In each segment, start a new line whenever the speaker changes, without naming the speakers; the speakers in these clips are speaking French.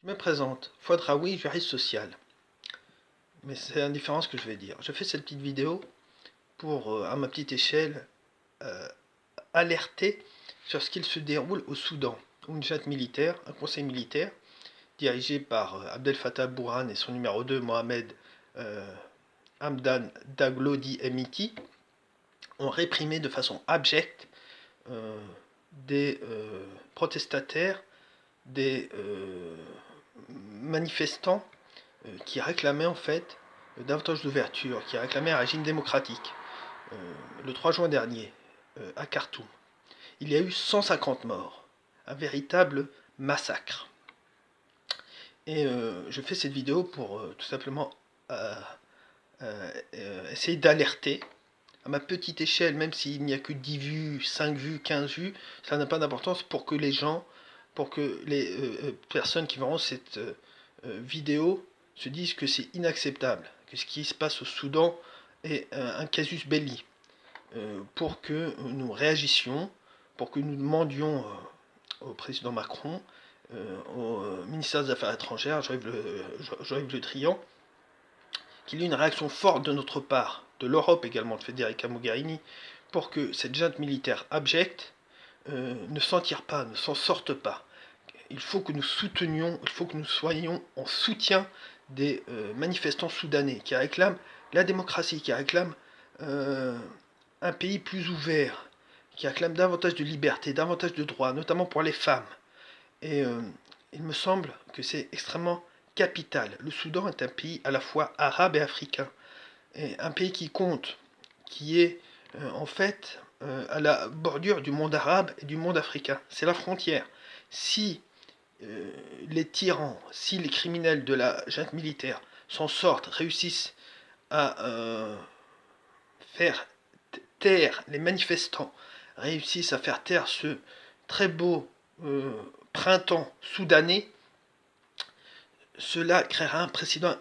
Je me présente, Fouad Raoui, juriste social. Mais c'est indifférent ce que je vais dire. Je fais cette petite vidéo pour, à ma petite échelle, euh, alerter sur ce qu'il se déroule au Soudan, où une junte militaire, un conseil militaire, dirigé par Abdel Fattah Bourhan et son numéro 2, Mohamed Hamdan Daglo dit Emiti, ont réprimé de façon abjecte euh, des protestataires, des manifestants qui réclamait en fait davantage d'ouverture, qui réclamait un régime démocratique. Le 3 juin dernier, à Khartoum, il y a eu 150 morts, un véritable massacre. Et je fais cette vidéo pour tout simplement essayer d'alerter à ma petite échelle, même s'il n'y a que 10 vues, 5 vues, 15 vues, ça n'a pas d'importance pour que les gens, pour que les personnes qui verront cette vidéo se disent que c'est inacceptable, que ce qui se passe au Soudan est un casus belli, pour que nous réagissions, pour que nous demandions au président Macron, au ministère des Affaires étrangères, Jean-Yves Le Drian, qu'il y ait une réaction forte de notre part, de l'Europe également, de Federica Mogherini, pour que cette junte militaire abjecte ne s'en tire pas, ne s'en sorte pas. Il faut que nous soutenions, il faut que nous soyons en soutien des manifestants soudanais qui réclament la démocratie, qui réclament un pays plus ouvert, qui réclament davantage de liberté, davantage de droits, notamment pour les femmes. Et il me semble que c'est extrêmement capital. Le Soudan est un pays à la fois arabe et africain, et un pays qui compte, qui est en fait à la bordure du monde arabe et du monde africain. C'est la frontière. Si les tyrans, si les criminels de la junte militaire s'en sortent, réussissent à faire taire les manifestants, réussissent à faire taire ce très beau printemps soudanais, cela créera un précédent,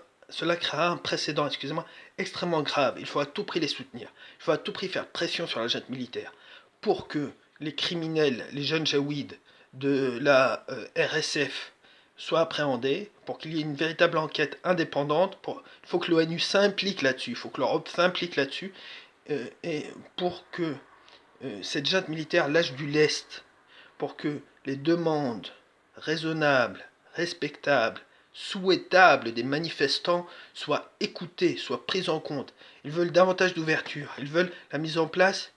excusez-moi, extrêmement grave. Il faut à tout prix les soutenir. Il faut à tout prix faire pression sur la junte militaire pour que les criminels, les jeunes jaouides de la RSF soient appréhendés, pour qu'il y ait une véritable enquête indépendante. Il faut que l'ONU s'implique là-dessus, il faut que l'Europe s'implique là-dessus, et pour que cette junte militaire lâche du lest, pour que les demandes raisonnables, respectables, souhaitables des manifestants soient écoutées, soient prises en compte. Ils veulent davantage d'ouverture, ils veulent la mise en place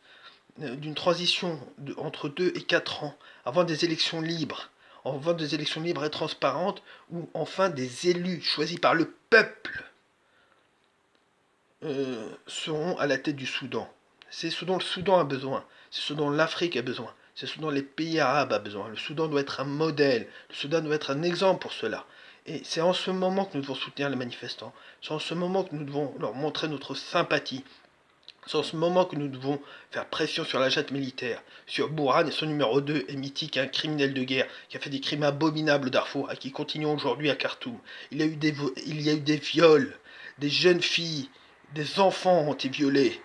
d'une transition entre 2 et 4 ans, avant des élections libres, et transparentes, où enfin des élus choisis par le peuple seront à la tête du Soudan. C'est ce dont le Soudan a besoin, c'est ce dont l'Afrique a besoin, c'est ce dont les pays arabes ont besoin. Le Soudan doit être un modèle, le Soudan doit être un exemple pour cela. Et c'est en ce moment que nous devons soutenir les manifestants, c'est en ce moment que nous devons leur montrer notre sympathie, c'est en ce moment que nous devons faire pression sur la junte militaire, sur Bourhan et son numéro 2, Emiti, qui est un criminel de guerre, qui a fait des crimes abominables au Darfour et qui continue aujourd'hui à Khartoum. Il y a eu des viols, des jeunes filles, des enfants ont été violés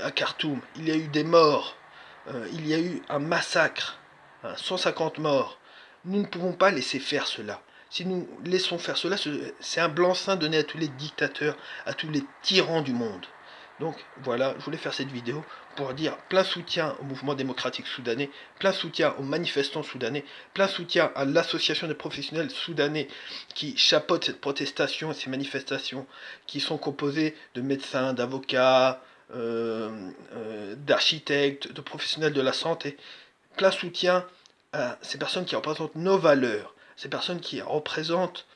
à Khartoum. Il y a eu des morts, il y a eu un massacre, 150 morts. Nous ne pouvons pas laisser faire cela. Si nous laissons faire cela, c'est un blanc-seing donné à tous les dictateurs, à tous les tyrans du monde. Donc voilà, je voulais faire cette vidéo pour dire plein soutien au mouvement démocratique soudanais, plein soutien aux manifestants soudanais, plein soutien à l'association des professionnels soudanais qui chapeautent cette protestation et ces manifestations, qui sont composées de médecins, d'avocats, d'architectes, de professionnels de la santé. Plein soutien à ces personnes qui représentent nos valeurs, ces personnes qui représentent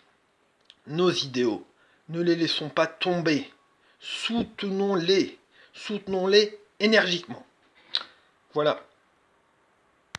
nos idéaux. Ne les laissons pas tomber. Soutenons-les. Soutenons-les énergiquement. Voilà.